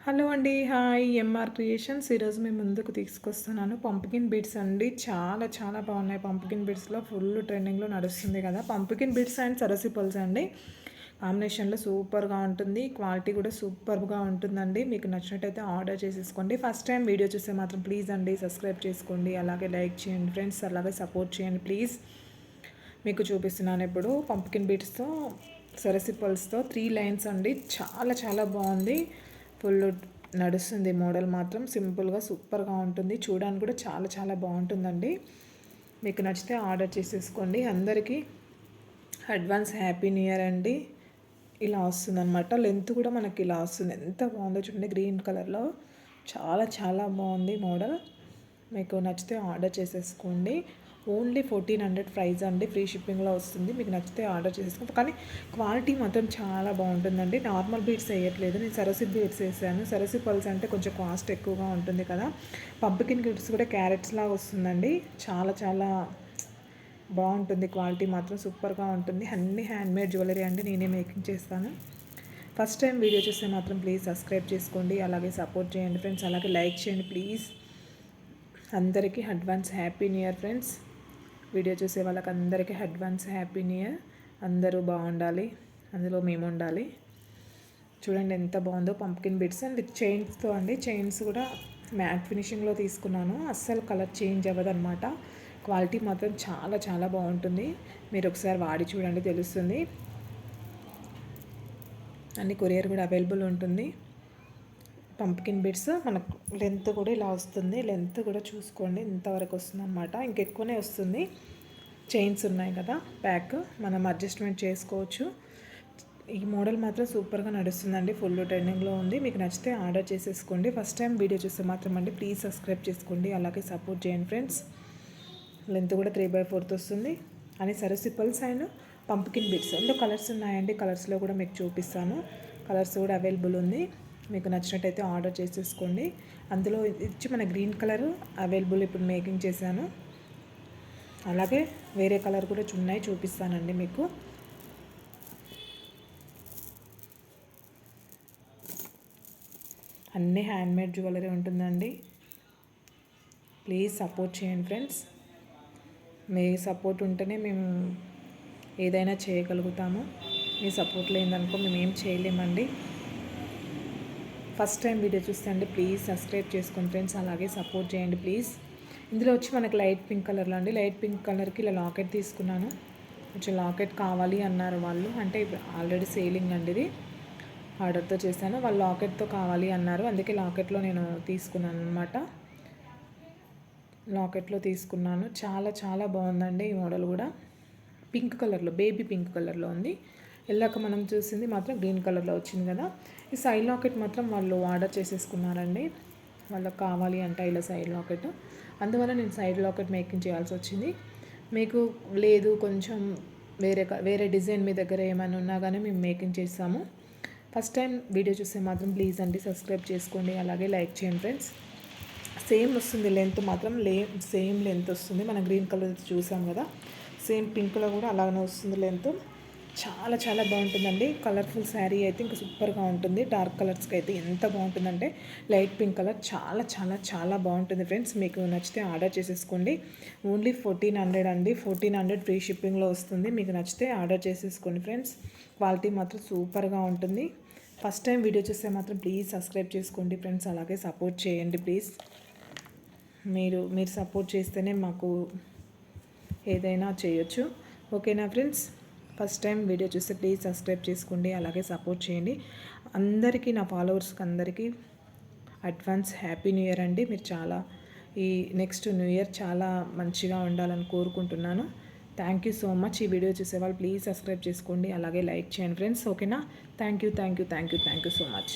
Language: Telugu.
హలో అండి. Hi MR creations. ఈరోజు మేము ముందుకు తీసుకొస్తున్నాను పంప్కిన్ బీడ్స్ అండి. చాలా చాలా బాగున్నాయి. పంప్కిన్ బీడ్స్లో ఫుల్ ట్రెండింగ్లో నడుస్తుంది కదా. పంప్కిన్ బీడ్స్ అండ్ సరసి పల్స్ అండి. కాంబినేషన్లో సూపర్గా ఉంటుంది. క్వాలిటీ కూడా సూపర్గా ఉంటుందండి. మీకు నచ్చినట్టయితే ఆర్డర్ చేసేసుకోండి. ఫస్ట్ టైం వీడియో చూస్తే మాత్రం ప్లీజ్ అండి సబ్స్క్రైబ్ చేసుకోండి, అలాగే లైక్ చేయండి ఫ్రెండ్స్, అలాగే సపోర్ట్ చేయండి ప్లీజ్. మీకు చూపిస్తున్నాను ఇప్పుడు పంప్కిన్ బీడ్స్తో సరసి పల్స్తో 3 లైన్స్ అండి. చాలా చాలా బాగుంది. ఫుల్ నడుస్తుంది. మోడల్ మాత్రం సింపుల్గా సూపర్గా ఉంటుంది. చూడడానికి కూడా చాలా చాలా బాగుంటుందండి. మీకు నచ్చితే ఆర్డర్ చేసేసుకోండి. అందరికీ అడ్వాన్స్ హ్యాపీ న్యూ ఇయర్ అండి. ఇలా వస్తుంది అనమాట. లెంత్ కూడా మనకి ఇలా వస్తుంది. ఎంత బాగుందో చూడండి. గ్రీన్ కలర్లో చాలా చాలా బాగుంది మోడల్. మీకు నచ్చితే ఆర్డర్ చేసేసుకోండి. ఓన్లీ 1400 ప్రైస్ అండి. ఫ్రీ షిప్పింగ్లో వస్తుంది. మీకు నచ్చితే ఆర్డర్ చేసేసుకోండి. కానీ క్వాలిటీ మాత్రం చాలా బాగుంటుందండి. నార్మల్ బీడ్స్ వేయట్లేదు, నేను సరసి బీడ్స్ వేసాను. సరసి పల్స్ అంటే కొంచెం కాస్ట్ ఎక్కువగా ఉంటుంది కదా. పంప్కిన్ బీడ్స్ కూడా క్యారెట్స్ లాగా వస్తుందండి. చాలా చాలా బాగుంటుంది. క్వాలిటీ మాత్రం సూపర్గా ఉంటుంది. అన్ని హ్యాండ్మేడ్ జ్యువెలరీ అండి. నేనే మేకింగ్ చేస్తాను. ఫస్ట్ టైం వీడియో చూస్తే మాత్రం ప్లీజ్ సబ్స్క్రైబ్ చేసుకోండి, అలాగే సపోర్ట్ చేయండి ఫ్రెండ్స్, అలాగే లైక్ చేయండి ప్లీజ్. అందరికీ advance happy new year friends. Video చూసే వాళ్ళకి అందరికీ అడ్వాన్స్ హ్యాపీ న్యూ ఇయర్. అందరూ బాగుండాలి, అందులో మేము ఉండాలి. చూడండి ఎంత బాగుందో పంప్కిన్ బిడ్స్ అండ్ విత్ చైన్స్తో అండి. చైన్స్ కూడా మ్యాట్ ఫినిషింగ్లో తీసుకున్నాను. అస్సలు కలర్ చేంజ్ అవ్వదు అనమాట. క్వాలిటీ మాత్రం చాలా చాలా బాగుంటుంది. మీరు ఒకసారి వాడి చూడండి, తెలుస్తుంది. అన్ని కొరియర్ కూడా అవైలబుల్ ఉంటుంది. పంప్కిన్ బిడ్స్ మనకు లెంత్ కూడా ఇలా వస్తుంది. లెంత్ కూడా చూసుకోండి ఇంతవరకు వస్తుంది అనమాట. ఇంకెక్కువనే వస్తుంది. చైన్స్ ఉన్నాయి కదా ప్యాక్, మనం అడ్జస్ట్మెంట్ చేసుకోవచ్చు. ఈ మోడల్ మాత్రం సూపర్గా నడుస్తుందండి. ఫుల్ ట్రెండింగ్లో ఉంది. మీకు నచ్చితే ఆర్డర్ చేసేసుకోండి. ఫస్ట్ టైం వీడియో చూస్తే మాత్రం అండి ప్లీజ్ సబ్స్క్రైబ్ చేసుకోండి, అలాగే సపోర్ట్ చేయండి ఫ్రెండ్స్. లెంత్ కూడా 3/4 వస్తుంది. అని సరసి పల్స్ అండ్ పంప్కిన్ బిడ్స్ అందులో కలర్స్ ఉన్నాయండి. కలర్స్లో కూడా మీకు చూపిస్తాను. కలర్స్ కూడా అవైలబుల్ ఉంది. మీకు నచ్చినట్టయితే ఆర్డర్ చేసేసుకోండి. అందులో ఇచ్చి మన గ్రీన్ కలర్ అవైలబుల్ ఇప్పుడు మేకింగ్ చేశాను. అలాగే వేరే కలర్ కూడా ఉన్నాయి, చూపిస్తానండి మీకు. అన్నీ హ్యాండ్మేడ్ జ్యువెలరీ ఉంటుందండి. ప్లీజ్ సపోర్ట్ చేయండి ఫ్రెండ్స్. మీ సపోర్ట్ ఉంటేనే మేము ఏదైనా చేయగలుగుతాము. మీ సపోర్ట్ లేదనుకో మేము ఏం చేయలేమండి. ఫస్ట్ టైం వీడియో చూస్తే అండి ప్లీజ్ సబ్స్క్రైబ్ చేసుకోండి ఫ్రెండ్స్, అలాగే సపోర్ట్ చేయండి ప్లీజ్. ఇందులో వచ్చి మనకు లైట్ పింక్ కలర్లో అండి. లైట్ పింక్ కలర్కి ఇలా లాకెట్ తీసుకున్నాను. కొంచెం లాకెట్ కావాలి అన్నారు వాళ్ళు, అంటే ఆల్రెడీ సేలింగ్ అండి ఇది. ఆర్డర్తో చేశాను, వాళ్ళు లాకెట్తో కావాలి అన్నారు. అందుకే లాకెట్లో నేను తీసుకున్నాను అనమాట. లాకెట్లో తీసుకున్నాను. చాలా చాలా బాగుందండి ఈ మోడల్ కూడా. పింక్ కలర్లో, బేబీ పింక్ కలర్లో ఉంది. ఎల్లాక మనం చూసింది మాత్రం గ్రీన్ కలర్లో వచ్చింది కదా. ఈ సైడ్ లాకెట్ మాత్రం వాళ్ళు ఆర్డర్ చేసేసుకున్నారండి. వాళ్ళకి కావాలి అంట ఇలా సైడ్ లాకెట్. అందువల్ల నేను సైడ్ లాకెట్ మేకింగ్ చేయాల్సి వచ్చింది. మీకు లేదు కొంచెం వేరే డిజైన్ మీ దగ్గర ఏమైనా ఉన్నా కానీ మేము మేకింగ్ చేస్తాము. ఫస్ట్ టైం వీడియో చూస్తే మాత్రం ప్లీజ్ అండి సబ్స్క్రైబ్ చేసుకోండి, అలాగే లైక్ చేయండి ఫ్రెండ్స్. సేమ్ వస్తుంది లెంత్ మాత్రం, సేమ్ లెంత్ వస్తుంది. మనం గ్రీన్ కలర్ చూసాం కదా, సేమ్ పింక్లో కూడా అలాగనే వస్తుంది లెంత్. చాలా చాలా బాగుంటుందండి. కలర్ఫుల్ శారీ అయితే ఇంకా సూపర్గా ఉంటుంది. డార్క్ కలర్స్కి అయితే ఎంత బాగుంటుందంటే లైట్ పింక్ కలర్ చాలా చాలా చాలా బాగుంటుంది ఫ్రెండ్స్. మీకు నచ్చితే ఆర్డర్ చేసేసుకోండి. ఓన్లీ 1400 అండి. 1400 ఫ్రీ షిప్పింగ్లో వస్తుంది. మీకు నచ్చితే ఆర్డర్ చేసేసుకోండి ఫ్రెండ్స్. క్వాలిటీ మాత్రం సూపర్గా ఉంటుంది. ఫస్ట్ టైం వీడియో చూస్తే మాత్రం ప్లీజ్ సబ్స్క్రైబ్ చేసుకోండి ఫ్రెండ్స్, అలాగే సపోర్ట్ చేయండి ప్లీజ్. మీరు సపోర్ట్ చేస్తేనే మాకు ఏదైనా చేయొచ్చు. ఓకేనా ఫ్రెండ్స్. ఫస్ట్ టైం వీడియో చూస్తే ప్లీజ్ సబ్స్క్రైబ్ చేసుకోండి, అలాగే సపోర్ట్ చేయండి. అందరికీ, నా ఫాలోవర్స్కి అందరికీ అడ్వాన్స్ హ్యాపీ న్యూ ఇయర్ అండి. మీరు చాలా ఈ నెక్స్ట్ న్యూ ఇయర్ చాలా మంచిగా ఉండాలని కోరుకుంటున్నాను. Thank you so much. ఈ వీడియో చూసేవాళ్ళు ప్లీజ్ సబ్స్క్రైబ్ చేసుకోండి, అలాగే లైక్ చేయండి ఫ్రెండ్స్. ఓకేనా. Thank you so much.